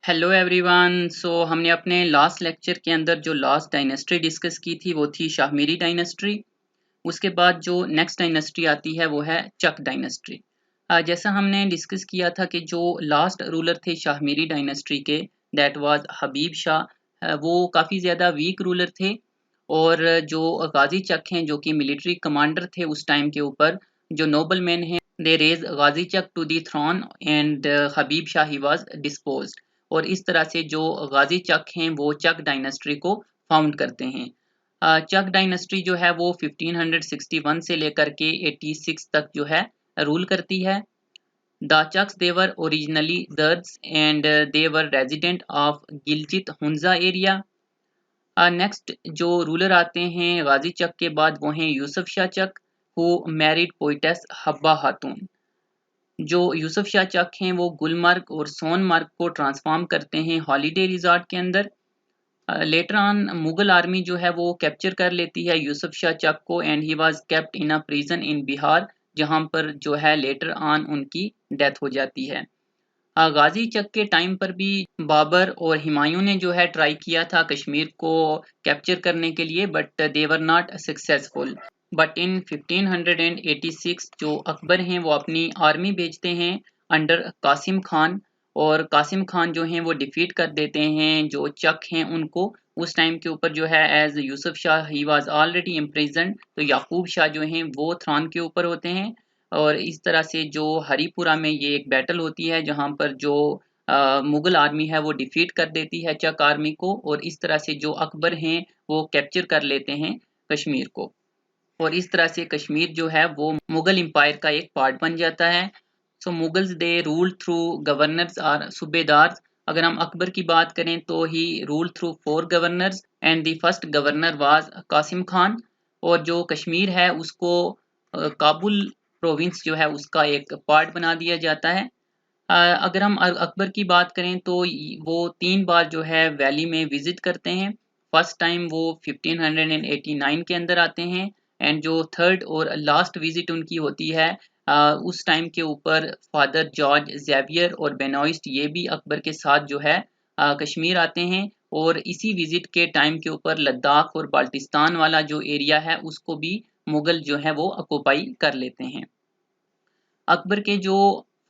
Hello everyone. हमने अपने last lecture के अंदर जो लास्ट डायनेस्टी डिस्कस की थी वो थी शाहमीरी डायनेस्टी। उसके बाद जो नेक्स्ट डायनेस्टी आती है वो है चक डायनेस्टी। जैसा हमने डिस्कस किया था कि जो लास्ट रूलर थे शाहमीरी डायनेस्टी के, दैट वाज हबीब शाह। वो काफ़ी ज़्यादा वीक रूलर थे। और जो गाजी चक हैं जो कि मिलिट्री कमांडर थे उस टाइम के ऊपर, जो नोबल मैन हैं, they raise Ghazi Chak to the throne and Habib Shah he was disposed. और इस तरह से जो गाजी चक हैं वो चक डायनेस्टी को फाउंड करते हैं। चक डायनेस्टी जो है वो 1561 से लेकर के 86 तक जो है रूल करती है। The Chaks they were originally Dards and they were resident of Gilgit Hunza area. Next जो रूलर आते हैं गाजी चक के बाद वो हैं Yusuf Shah Chak, who married poetess Habba Khatoon. जो यूसुफ शाह चक हैं वो गुलमर्ग और सोनमर्ग को ट्रांसफॉर्म करते हैं हॉलीडे रिजॉर्ट के अंदर। लेटर ऑन मुगल आर्मी जो है वो कैप्चर कर लेती है यूसुफ शाह चक को and he was kept in a prison in Bihar, जहां पर जो है लेटर ऑन उनकी डेथ हो जाती है। गाजी चक के टाइम पर भी बाबर और हुमायूं ने जो है ट्राई किया था कश्मीर को कैप्चर करने के लिए, but they were not successful. But in 1586 जो अकबर हैं वो अपनी आर्मी भेजते हैं अंडर कासिम खान। और कासिम खान जो हैं वो डिफीट कर देते हैं जो चक हैं उनको। उस टाइम के ऊपर जो है as Yusuf Shah he was already imprison, तो याकूब शाह जो हैं वो थ्रॉन के ऊपर होते हैं। और इस तरह से जो हरिपुरा में ये एक बैटल होती है जहां पर जो मुगल आर्मी है वो डिफीट कर देती है चक आर्मी को, और इस तरह से जो अकबर हैं वो कैप्चर कर लेते हैं कश्मीर को। और इस तरह से कश्मीर जो है वो मुगल एम्पायर का एक पार्ट बन जाता है। Mughals they rule through governors और सूबेदार। अगर हम अकबर की बात करें तो he rule through 4 governors and the first governor was Qasim Khan. और जो कश्मीर है उसको काबुल प्रोविंस जो है उसका एक पार्ट बना दिया जाता है। अगर हम अकबर की बात करें तो वो 3 बार जो है वैली में विजिट करते हैं। फर्स्ट टाइम वो 1589 के अंदर आते हैं एंड जो थर्ड और लास्ट विजिट उनकी होती है उस टाइम के ऊपर फादर जॉर्ज जेवियर और बेनोइस्ट ये भी अकबर के साथ जो है कश्मीर आते हैं। और इसी विजिट के टाइम के ऊपर लद्दाख और बाल्टिस्तान वाला जो एरिया है उसको भी मुगल जो है वो ऑक्युपाई कर लेते हैं। अकबर के जो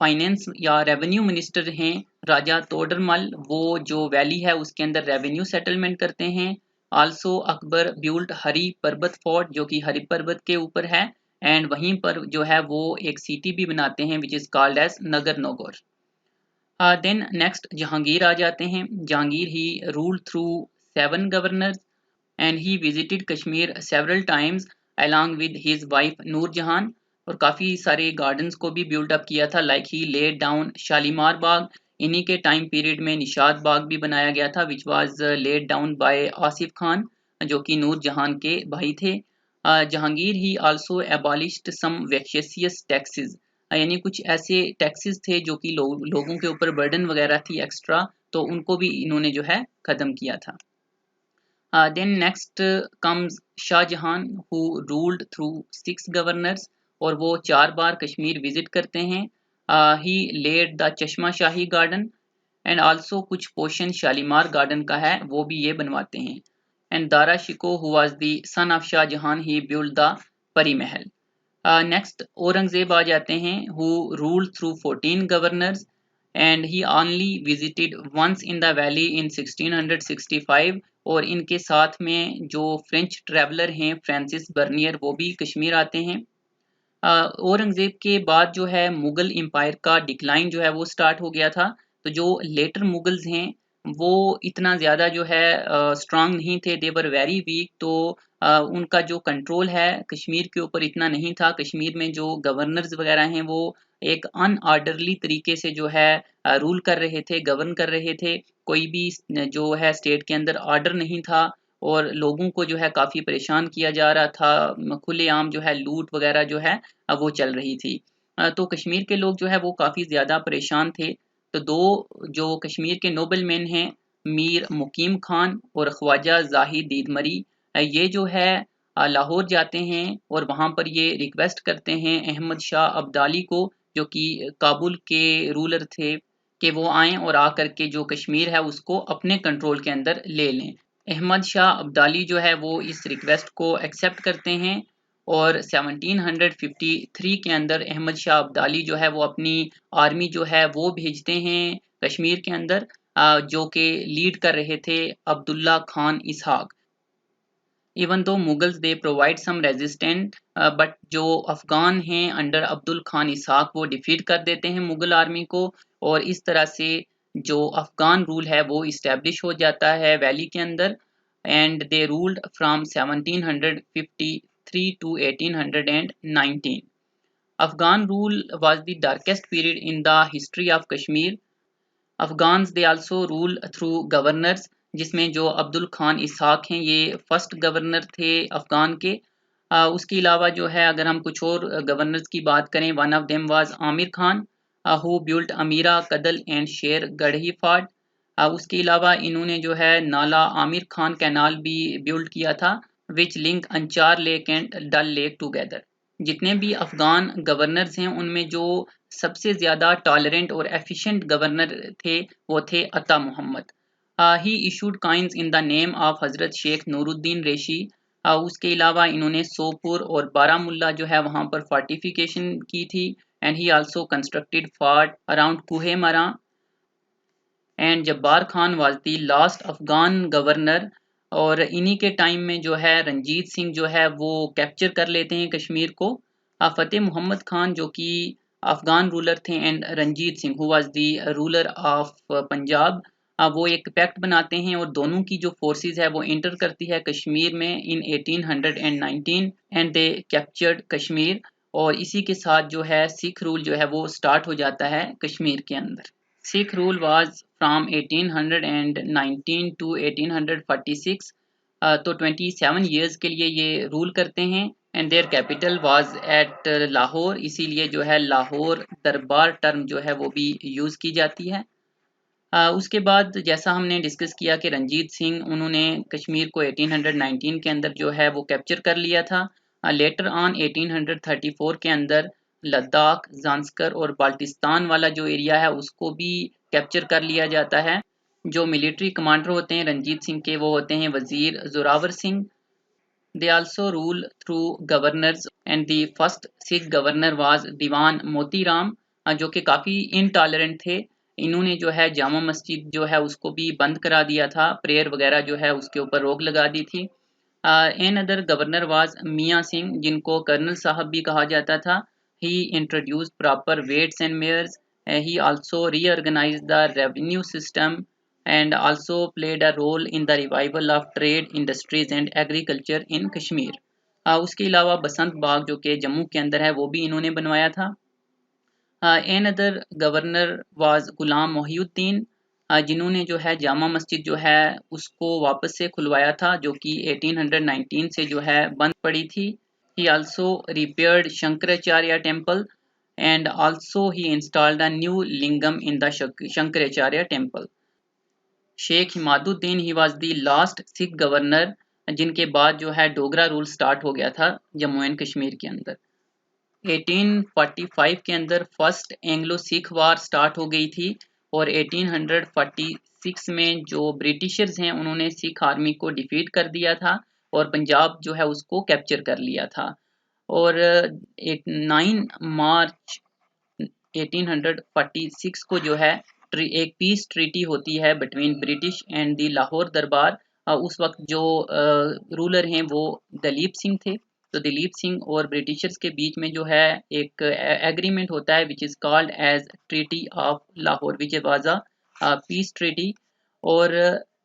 फाइनेंस या रेवेन्यू मिनिस्टर हैं राजा तोडरमल, वो जो वैली है उसके अंदर रेवेन्यू सेटलमेंट करते हैं। आल्सो अकबर बिल्ट हरी पर्वत फोर्ट जो कि हरी पर्वत के ऊपर है, एंड वहीं पर जो है वो एक सिटी भी बनाते हैं which is called as Nagar Nagor. Then next Jahangir आ जाते हैं। Jahangir he rule through 7 governors and he visited Kashmir several times along with his wife Noorjahan. और काफ़ी सारे गार्डन्स को भी बिल्ड अप किया था, like he laid down Shalimar Bagh. इन्हीं के टाइम पीरियड में निशाद बाग भी बनाया गया था which was laid down by Asif Khan जो कि नूरजहां के भाई थे। Jahangir he also abolished some vexatious taxes, यानी कुछ ऐसे टैक्सेस थे जो कि लोगों के ऊपर बर्डन वगैरह थी एक्स्ट्रा, तो उनको भी इन्होंने जो है ख़त्म किया था। Then next comes Shahjahan who ruled through 6 governors, और वो 4 बार कश्मीर विजिट करते हैं। ही laid the Chashma Shahi garden and also कुछ पोर्शन शालीमार गार्डन का है वो भी ये बनवाते हैं। And Dara Shikoh who was the son of Shahjahan he build the Pari Mahal. Next Aurangzeb आ जाते हैं who ruled through 14 governors and he only visited once in the valley in 1665। और इनके साथ में जो फ्रेंच ट्रैवलर हैं फ्रांसिस बर्नियर वो भी कश्मीर आते हैं। औरंगजेब के बाद जो है मुगल एम्पायर का डिक्लाइन जो है वो स्टार्ट हो गया था। तो जो लेटर मुगल्स हैं वो इतना ज़्यादा जो है स्ट्रांग नहीं थे, दे वर वेरी वीक। तो उनका जो कंट्रोल है कश्मीर के ऊपर इतना नहीं था। कश्मीर में जो गवर्नर्स वगैरह हैं वो एक अनऑर्डरली तरीके से जो है रूल कर रहे थे, गवर्न कर रहे थे। कोई भी जो है स्टेट के अंदर ऑर्डर नहीं था और लोगों को जो है काफ़ी परेशान किया जा रहा था। खुलेआम जो है लूट वगैरह जो है वो चल रही थी। तो कश्मीर के लोग जो है वो काफ़ी ज़्यादा परेशान थे। तो दो जो कश्मीर के नोबल मैन हैं मीर मुकीम खान और ख्वाजा जाहिद दीदमरी, ये जो है लाहौर जाते हैं और वहाँ पर ये रिक्वेस्ट करते हैं अहमद शाह अब्दाली को जो कि काबुल के रूलर थे कि वो आएँ और आकर के जो कश्मीर है उसको अपने कंट्रोल के अंदर ले लें। अहमद शाह अब्दाली जो है वो इस रिक्वेस्ट को एक्सेप्ट करते हैं और 1753 के अंदर अहमद शाह अब्दाली जो है वो अपनी आर्मी जो है वो भेजते हैं कश्मीर के अंदर, जो कि लीड कर रहे थे Abdullah Khan Ishaq. Even though Mughals they provide some resistant, but जो अफगान हैं अंडर अब्दुल खान इसहाक वो डिफीट कर देते हैं मुगल आर्मी को, और इस तरह से जो अफगान रूल है वो इस्टेब्लिश हो जाता है वैली के अंदर। And they ruled from 1753 to 1819। Afghan rule was the darkest period in the history of Kashmir. Afghans they also rule through governors, जिसमें जो अब्दुल खान इसहाक हैं ये फर्स्ट गवर्नर थे अफगान के। उसके अलावा जो है अगर हम कुछ और गवर्नर्स की बात करें, one of them was Amir Khan who built Amira Kadal and Sher Garhi फाट। उसके अलावा इन्होंने जो है नाला आमिर खान कैनाल भी बिल्ड किया था, which link Anchar lake and Dal lake together. जितने भी अफगान गवर्नर्स हैं उनमें जो सबसे ज़्यादा टॉलरेंट और एफिशिएंट गवर्नर थे वो थे Ata Mohammad. He issued coins in the name of Hazrat Sheikh Nooruddin रेशी। उसके अलावा इन्होंने सोपुर और बारामुल्ला जो है वहाँ पर फोर्टिफिकेशन की थी, and he also constructed fort around Koh-e Maran. And Jabbar Khan was the last Afghan governor, और इन्हीं के टाइम में जो है रंजीत सिंह जो है वो कैप्चर कर लेते हैं कश्मीर को। फतेह मोहम्मद खान जो कि अफगान रूलर थे, and Ranjit Singh who was the ruler of Punjab, वो एक पैक्ट बनाते हैं और दोनों की जो फोर्सेस है वो इंटर करती है कश्मीर में इन 1819, एंड दे कैप्चर्ड कश्मीर। और इसी के साथ जो है सिख रूल जो है वो स्टार्ट हो जाता है कश्मीर के अंदर। Sikh rule was from 1819 to 1846, तो 27 years के लिए ये रूल करते हैं, and their capital was at Lahore, इसीलिए जो है लाहौर दरबार टर्म जो है वो भी यूज़ की जाती है। उसके बाद जैसा हमने डिस्कस किया कि रंजीत सिंह उन्होंने कश्मीर को 1819 के अंदर जो है वो कैप्चर कर लिया था। लेटर ऑन 1834 के अंदर लद्दाख, ज़ांस्कर और बाल्टिस्तान वाला जो एरिया है उसको भी कैप्चर कर लिया जाता है। जो मिलिट्री कमांडर होते हैं रंजीत सिंह के वो होते हैं Wazir Zorawar Singh. They also rule through governors, and the first Sikh governor was Diwan Motiram, जो कि काफ़ी इनटॉलरेंट थे। इन्होंने जो है जामा मस्जिद जो है उसको भी बंद करा दिया था, प्रेयर वगैरह जो है उसके ऊपर रोक लगा दी थी। एन अदर गवर्नर वाज मियाँ सिंह, जिनको कर्नल साहब भी कहा जाता था। He introduce proper weights and measures. He also reorganize the revenue system, and also played a role in the revival of trade, industries and agriculture in Kashmir. उसके अलावा बसंत बाग जो कि जम्मू के अंदर है वो भी इन्होंने बनवाया था। एन अदर गवर्नर वाज गुलाम मोहिउद्दीन, जिन्होंने जो है जामा मस्जिद जो है उसको वापस से खुलवाया था जो कि 1819 से जो है बंद पड़ी थी। He also repaired Shankaracharya temple, and also he installed a new lingam in the Shankaracharya temple. Sheikh Himaduddin he was the last Sikh governor, जिनके बाद जो है डोगरा रूल स्टार्ट हो गया था जम्मू एंड कश्मीर के अंदर। 1845 के अंदर फर्स्ट एंग्लो सिख वार स्टार्ट हो गई थी, और 1846 में जो ब्रिटिशर्स हैं उन्होंने सिख आर्मी को डिफीट कर दिया था और पंजाब जो है उसको कैप्चर कर लिया था। और 9 मार्च 1846 को जो है एक पीस ट्रीटी होती है between British and the Lahore दरबार। उस वक्त जो रूलर हैं वो दलीप सिंह थे, तो दिलीप सिंह और ब्रिटिशर्स के बीच में जो है एक एग्रीमेंट होता है which is called as treaty of Lahore, which was a peace treaty. और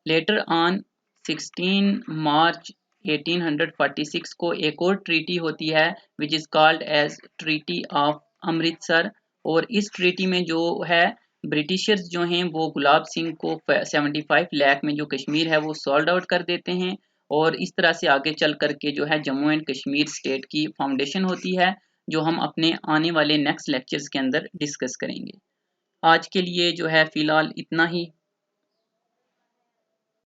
लेटर ऑन 16 मार्च 1846 को एक और ट्रीटी होती है which is called as treaty of Amritsar. और इस ट्रीटी में जो है ब्रिटिशर्स जो हैं वो गुलाब सिंह को 75 लाख में जो कश्मीर है वो सोल्ड आउट कर देते हैं, और इस तरह से आगे चल करके जो है जम्मू एंड कश्मीर स्टेट की फाउंडेशन होती है, जो हम अपने आने वाले नेक्स्ट लेक्चर्स के अंदर डिस्कस करेंगे। आज के लिए जो है फ़िलहाल इतना ही।